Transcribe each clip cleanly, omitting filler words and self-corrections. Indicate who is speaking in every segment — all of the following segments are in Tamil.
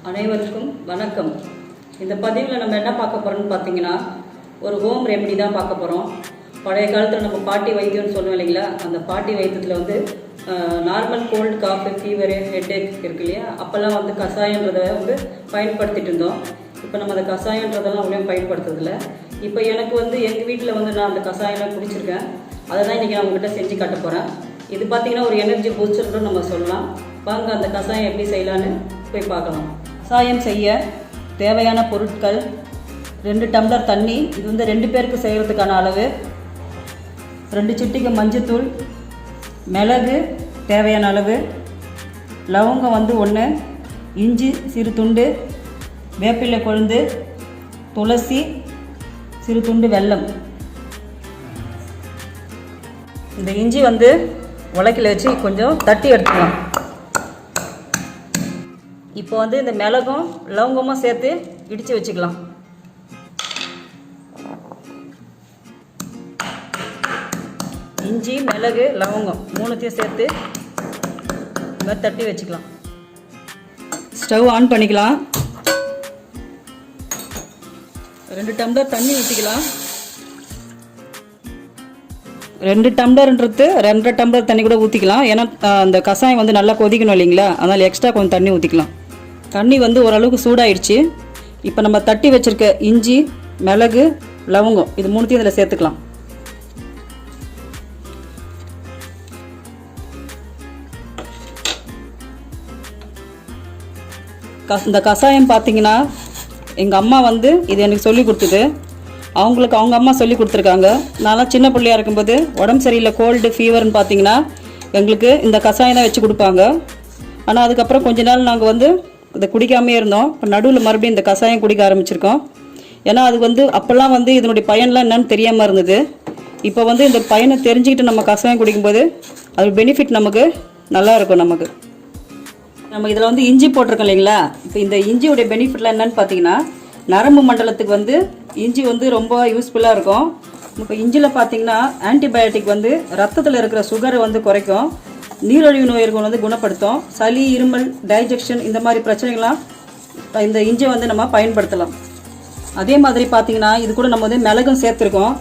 Speaker 1: அனைவருக்கும் வணக்கம். இந்த பதிவில் நம்ம என்ன பார்க்க போகிறோம்னு பார்த்தீங்கன்னா, ஒரு ஹோம் ரெமெடி தான் பார்க்க போகிறோம். பழைய காலத்தில் நம்ம பாட்டி வைத்தியம்னு சொல்லுவோம் இல்லைங்களா, அந்த பாட்டி வைத்தியத்தில் வந்து நார்மல் கோல்டு காஃபு ஃபீவரு ஹெட்டேக் இருக்கு இல்லையா, அப்போல்லாம் வந்து கஷாயன்றதை வந்து பயன்படுத்திட்டு இருந்தோம். இப்போ நம்ம அந்த கஷாயன்றதெல்லாம் அவ்வளோ பயன்படுத்துறதில்ல. இப்போ எனக்கு வந்து எங்கள் வீட்டில் வந்து நான் அந்த கஷாயம்லாம் குடிச்சிருக்கேன். அதை தான் இன்றைக்கி நான் உங்கள்கிட்ட செஞ்சு காட்ட போகிறேன். இது பார்த்திங்கன்னா ஒரு எனர்ஜி பூஸ்டர்னு நம்ம சொல்லலாம். வாங்க அந்த கஷாயம் எப்படி செய்யலான்னு போய் பார்க்கலாம். கஷாயம் செய்ய தேவையான பொருட்கள்: 2 டம்ளர் தண்ணி, இது வந்து 2 பேருக்கு செய்கிறதுக்கான அளவு, 2 சிட்டிகை மஞ்சத்தூள், மிளகு தேவையான அளவு, லவங்கம் வந்து 1, இஞ்சி சிறு துண்டு, வேப்பிலை கொழுந்து, துளசி சிறு துண்டு, வெல்லம். இந்த இஞ்சி வந்து உலக்கையில் வச்சு கொஞ்சம் தட்டி எடுத்துக்கலாம். இப்போ வந்து இந்த மிளகும் லவங்கமும் சேர்த்து இடித்து வச்சுக்கலாம். இஞ்சி மிளகு லவங்கம் 3த்தையும் சேர்த்து இந்த மாதிரி தட்டி வச்சுக்கலாம். ஸ்டவ் ஆன் பண்ணிக்கலாம். 2 டம்ளர் தண்ணி ஊற்றிக்கலாம். 2 டம்ளர்ன்றது 2.5 டம்ளர் தண்ணி கூட ஊற்றிக்கலாம். ஏன்னா அந்த கஷாயம் வந்து நல்லா கொதிக்கணும் இல்லைங்களா, அதனால் எக்ஸ்ட்ரா கொஞ்சம் தண்ணி ஊற்றிக்கலாம். தண்ணி வந்து ஓரளவுக்கு சூடாயிடுச்சு. இப்போ நம்ம தட்டி வச்சுருக்க இஞ்சி மிளகு லவங்கம் இது 3த்தையும் இதில் சேர்த்துக்கலாம். இந்த கஷாயம் பார்த்தீங்கன்னா எங்கள் அம்மா வந்து இது எனக்கு சொல்லி கொடுத்தது. அவங்களுக்கு அவங்க அம்மா சொல்லி கொடுத்துருக்காங்க. நான்லாம் சின்ன பிள்ளையாக இருக்கும்போது உடம்பு சரியில்லை, கோல்டு ஃபீவர்னு பார்த்தீங்கன்னா எங்களுக்கு இந்த கஷாயம் தான் வச்சு கொடுப்பாங்க. ஆனால் அதுக்கப்புறம் கொஞ்ச நாள் நாங்கள் வந்து இதை குடிக்காமே இருந்தோம். இப்போ நடுவில் மறுபடியும் இந்த கஷாயம் குடிக்க ஆரம்பிச்சிருக்கோம். ஏன்னா அது வந்து அப்போல்லாம் வந்து இதனுடைய பயன்லாம் என்னன்னு தெரியாமல் இருந்தது. இப்போ வந்து இந்த பயனை தெரிஞ்சுக்கிட்டு நம்ம கஷாயம் குடிக்கும்போது அது பெனிஃபிட் நமக்கு நல்லா இருக்கும். நம்ம இதில் வந்து இஞ்சி போட்டிருக்கோம் இல்லைங்களா, இப்போ இந்த இஞ்சியோடைய பெனிஃபிட்லாம் என்னன்னு பார்த்தீங்கன்னா, நரம்பு மண்டலத்துக்கு வந்து இஞ்சி வந்து ரொம்ப யூஸ்ஃபுல்லாக இருக்கும். இப்போ இஞ்சியில் பார்த்தீங்கன்னா ஆன்டிபயோட்டிக் வந்து ரத்தத்தில் இருக்கிற சுகரை வந்து குறைக்கும், நீரிழிவு நோய்கள் வந்து குணப்படுத்தும், சளி இருமல் டைஜஷன் இந்த மாதிரி பிரச்சனைகள்லாம் இந்த இஞ்சியை வந்து நம்ம பயன்படுத்தலாம். அதே மாதிரி பார்த்தீங்கன்னா இது கூட நம்ம வந்து மிளகும் சேர்த்துருக்கோம்.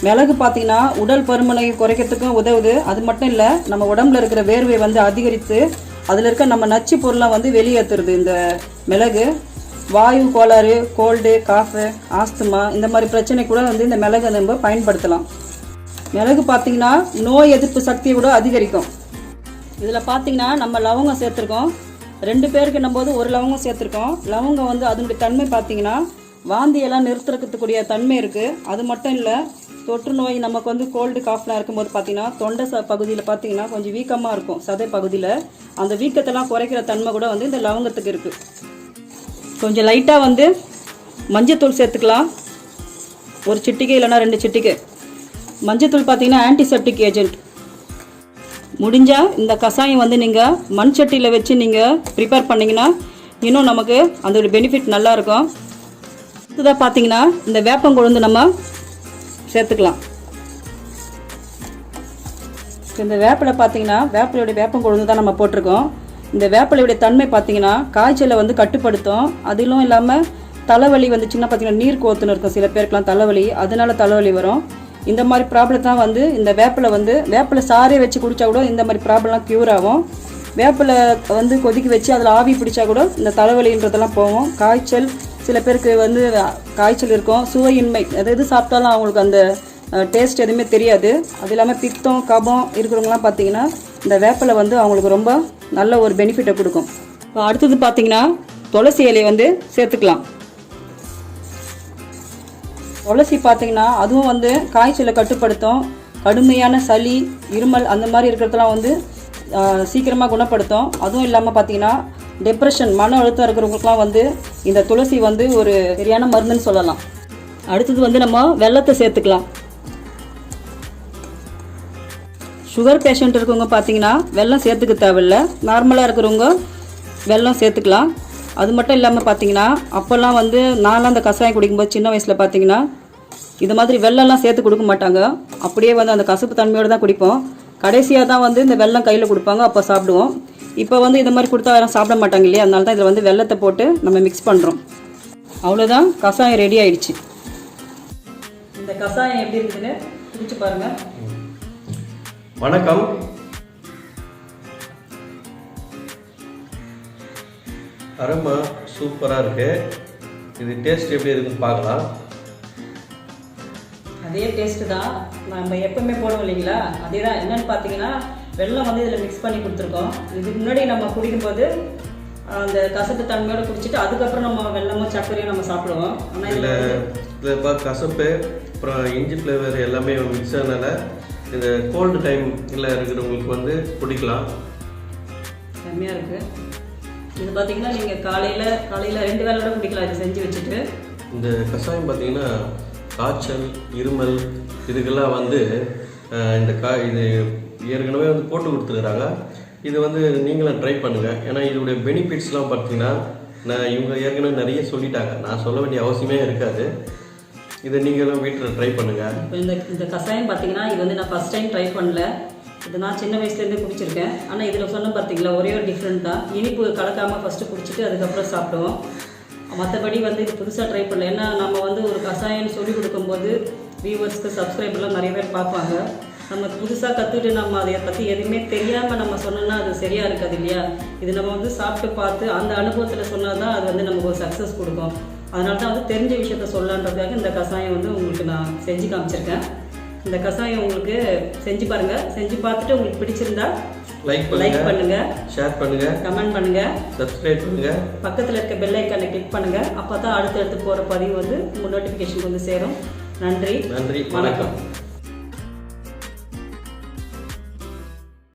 Speaker 1: மிளகு பார்த்தீங்கன்னா உடல் பருமனை குறைக்கிறதுக்கும் உதவுது. அது மட்டும் இல்லை, நம்ம உடம்புல இருக்கிற வேர்வை வந்து அதிகரித்து அதில் இருக்க நம்ம நச்சு பொருளாக வந்து வெளியேற்றுறது இந்த மிளகு. வாயு கோளாறு, கோல்டு, காஃபு, ஆஸ்துமா இந்த மாதிரி பிரச்சனை கூட வந்து இந்த மிளகு நம்ம பயன்படுத்தலாம். மிளகு பார்த்திங்கன்னா நோய் எதிர்ப்பு சக்தியை கூட அதிகரிக்கும். இதில் பார்த்திங்கன்னா நம்ம லவங்கம் சேர்த்துருக்கோம். 2 பேருக்கு நம்போது 1 லவங்கம் சேர்த்துருக்கோம். லவங்கம் வந்து அதனுடைய தன்மை பார்த்திங்கன்னா வாந்தியெல்லாம் நிறுத்துறதுக்கூடிய தன்மை இருக்குது. அது மட்டும் இல்லை, தொற்று நோய் நமக்கு வந்து கோல்டு காஃப்லாம் இருக்கும்போது பார்த்திங்கன்னா தொண்டை பகுதியில் பார்த்திங்கன்னா கொஞ்சம் வீக்கமாக இருக்கும், சதை பகுதியில். அந்த வீக்கத்தெல்லாம் குறைக்கிற தன்மை கூட வந்து இந்த லவங்கத்துக்கு இருக்குது. கொஞ்சம் லைட்டாக வந்து மஞ்சத்தூள் சேர்த்துக்கலாம். 1 சிட்டிகை இல்லைனா 2 சிட்டிகை. மஞ்சத்தூள் பார்த்திங்கன்னா ஆன்டிசெப்டிக் ஏஜென்ட். முடிஞ்சால் இந்த கஷாயம் வந்து நீங்கள் மண் சட்டியில் வச்சு நீங்கள் ப்ரிப்பேர் பண்ணிங்கன்னா இன்னும் நமக்கு அதோட பெனிஃபிட் நல்லாயிருக்கும். இதுதான் பார்த்திங்கன்னா இந்த வேப்பங்கொழுந்து நம்ம சேர்த்துக்கலாம். இந்த வேப்பிலை பார்த்திங்கன்னா வேப்பிலையோடைய வேப்பங்கொழுந்து தான் நம்ம போட்டிருக்கோம். இந்த வேப்பிலையுடைய தன்மை பார்த்திங்கன்னா காய்ச்சலை வந்து கட்டுப்படுத்தும். அதிலும் இல்லாமல் தலைவலி வந்துச்சுன்னா பார்த்திங்கன்னா நீர் கோத்துன்னு இருக்கும் சில பேருக்குலாம் தலைவலி, அதனால தலைவலி வரும். இந்த மாதிரி ப்ராப்ளம் தான் வந்து இந்த வேப்பிலை சாரே வச்சு குடித்தா கூட இந்த மாதிரி ப்ராப்ளம்லாம் க்யூர் ஆகும். வேப்பிலை வந்து கொதிக்க வச்சு அதில் ஆவி பிடிச்சா கூட இந்த தலைவலின்றதெல்லாம் போகும். காய்ச்சல் சில பேருக்கு வந்து காய்ச்சல் இருக்கும், சுவையின்மை, எது சாப்பிட்டாலும் அவங்களுக்கு அந்த டேஸ்ட் எதுவுமே தெரியாது. அது இல்லாமல் பித்தம் கபம் இருக்கிறவங்களாம் பார்த்திங்கன்னா இந்த வேப்பிலை வந்து அவங்களுக்கு ரொம்ப நல்ல ஒரு பெனிஃபிட்டை கொடுக்கும். இப்போ அடுத்தது பார்த்திங்கன்னா துளசி இலையை வந்து சேர்த்துக்கலாம். துளசி பார்த்திங்கன்னா அதுவும் வந்து காய்ச்சலை கட்டுப்படுத்தும். கடுமையான சளி இருமல் அந்த மாதிரி இருக்கிறதெல்லாம் வந்து சீக்கிரமாக குணப்படுத்தும். அதுவும் இல்லாமல் பார்த்திங்கன்னா டிப்ரெஷன் மன அழுத்தம் இருக்கிறவங்களுக்குலாம் வந்து இந்த துளசி வந்து ஒரு சரியான மருந்துன்னு சொல்லலாம். அடுத்தது வந்து நம்ம வெல்லத்தை சேர்த்துக்கலாம். சுகர் பேஷண்ட் இருக்கவங்க பார்த்திங்கன்னா வெல்லம் சேர்த்துக்க தேவையில்லை, நார்மலாக இருக்கிறவங்க வெல்லம் சேர்த்துக்கலாம். அது மட்டும் இல்லாமல் பார்த்திங்கன்னா அப்போல்லாம் வந்து நான்லாம் அந்த கஷாயம் குடிக்கும்போது சின்ன வயசில் பார்த்திங்கன்னா இது மாதிரி வெல்லம்லாம் சேர்த்து கொடுக்க மாட்டாங்க. அப்படியே வந்து அந்த கசப்பு தன்மையோடு தான் குடிப்போம். கடைசியாக தான் வந்து இந்த வெல்லம் கையில் கொடுப்பாங்க, அப்போ சாப்பிடுவோம். இப்போ வந்து இந்த மாதிரி கொடுத்தா யாரும் சாப்பிட மாட்டாங்க இல்லையா, அதனால தான் இதில் வந்து வெல்லத்தை போட்டு நம்ம மிக்ஸ் பண்ணுறோம். அவ்வளோதான், கஷாயம் ரெடி ஆயிடுச்சு. இந்த கஷாயம் எப்படி இருக்குதுன்னு குடிச்சு பாருங்கள்.
Speaker 2: வணக்கம். அருமை சூப்பராக இருக்குது. இது டேஸ்ட் எப்படி இருக்குன்னு பார்க்கலாம்.
Speaker 1: அதே டேஸ்ட்டு தான் நம்ம எப்பவுமே போடுவோம் இல்லைங்களா, அதே தான். என்னென்னு பார்த்தீங்கன்னா வெல்லம் வந்து இதில் மிக்ஸ் பண்ணி கொடுத்துருக்கோம். இதுக்கு முன்னாடி நம்ம குடிக்கும்போது அந்த கசப்பு தன்மையோடு குடிச்சிட்டு அதுக்கப்புறம் நம்ம வெல்லமும் சர்க்கரையும் நம்ம சாப்பிடுவோம். ஆனால்
Speaker 2: இதில் கசப்பு அப்புறம் இஞ்சி ஃப்ளேவர் எல்லாமே மிக்ஸ் ஆனதால இந்த கோல்டு டைமில் இருக்கிறவங்களுக்கு வந்து குடிக்கலாம்.
Speaker 1: செம்மையாக இருக்குது. இது பார்த்தீங்கன்னா நீங்கள் காலையில் 2 வேளை கூட குடிக்கலாம் இது செஞ்சு வச்சுட்டு.
Speaker 2: இந்த கஷாயம் பார்த்தீங்கன்னா காய்ச்சல், இருமல் இதுக்கெல்லாம் வந்து இந்த இது ஏற்கனவே வந்து போட்டு கொடுத்துருக்குறாங்க. இது வந்து நீங்களும் ட்ரை பண்ணுங்கள். ஏன்னா இதோடைய பெனிஃபிட்ஸ்லாம் பார்த்தீங்கன்னா இவங்க ஏற்கனவே நிறைய சொல்லிட்டாங்க, நான் சொல்ல வேண்டிய அவசியமே இருக்காது. இதை நீங்களும் வீட்டில் ட்ரை பண்ணுங்கள்.
Speaker 1: இப்போ இந்த கஷாயம் பார்த்தீங்கன்னா இது வந்து நான் ஃபஸ்ட் டைம் ட்ரை பண்ணல. இது நான் சின்ன வயசுலேருந்தே குடிச்சிருக்கேன். ஆனால் இதில் சொன்ன பார்த்தீங்களா ஒரே ஒரு டிஃப்ரெண்ட் தான், இனிப்பு கலக்காமல் ஃபஸ்ட்டு குடிச்சிட்டு அதுக்கப்புறம் சாப்பிடுவோம். மற்றபடி வந்து இது புதுசாக ட்ரை பண்ணல. ஏன்னா நம்ம வந்து ஒரு கஷாயம்னு சொல்லி கொடுக்கும்போது வியூவர்ஸ்க்கு சப்ஸ்கிரைபர்லாம் நிறைய பேர் பார்ப்பாங்க. நம்ம புதுசாக கற்றுக்கிட்டு நம்ம அதை பற்றி எதுவுமே தெரியாமல் நம்ம சொன்னோன்னா அது சரியாக இருக்காது இல்லையா. இது நம்ம வந்து சாப்பிட்டு பார்த்து அந்த அனுபவத்தில் சொன்னால் தான் அது வந்து நமக்கு ஒரு சக்ஸஸ் கொடுக்கும். அதனால தான் வந்து தெரிஞ்ச விஷயத்த சொல்லலான்றதுக்காக இந்த கஷாயம் வந்து உங்களுக்கு நான் செஞ்சு காமிச்சிருக்கேன். இந்த கஷாயம் உங்களுக்கு செஞ்சு பாருங்கள். செஞ்சு பார்த்துட்டு உங்களுக்கு பிடிச்சிருந்தா லைக் பண்ணுங்க,
Speaker 2: ஷேர் பண்ணுங்க,
Speaker 1: கமெண்ட் பண்ணுங்க,
Speaker 2: சப்ஸ்கிரைப் பண்ணுங்க,
Speaker 1: பக்கத்தில் இருக்க பெல் ஐக்கானை கிளிக் பண்ணுங்க. அப்போ தான் அடுத்தடுத்து போகிற பதிவு வந்து உங்கள் நோட்டிஃபிகேஷன் வந்து சேரும். நன்றி,
Speaker 2: வணக்கம்.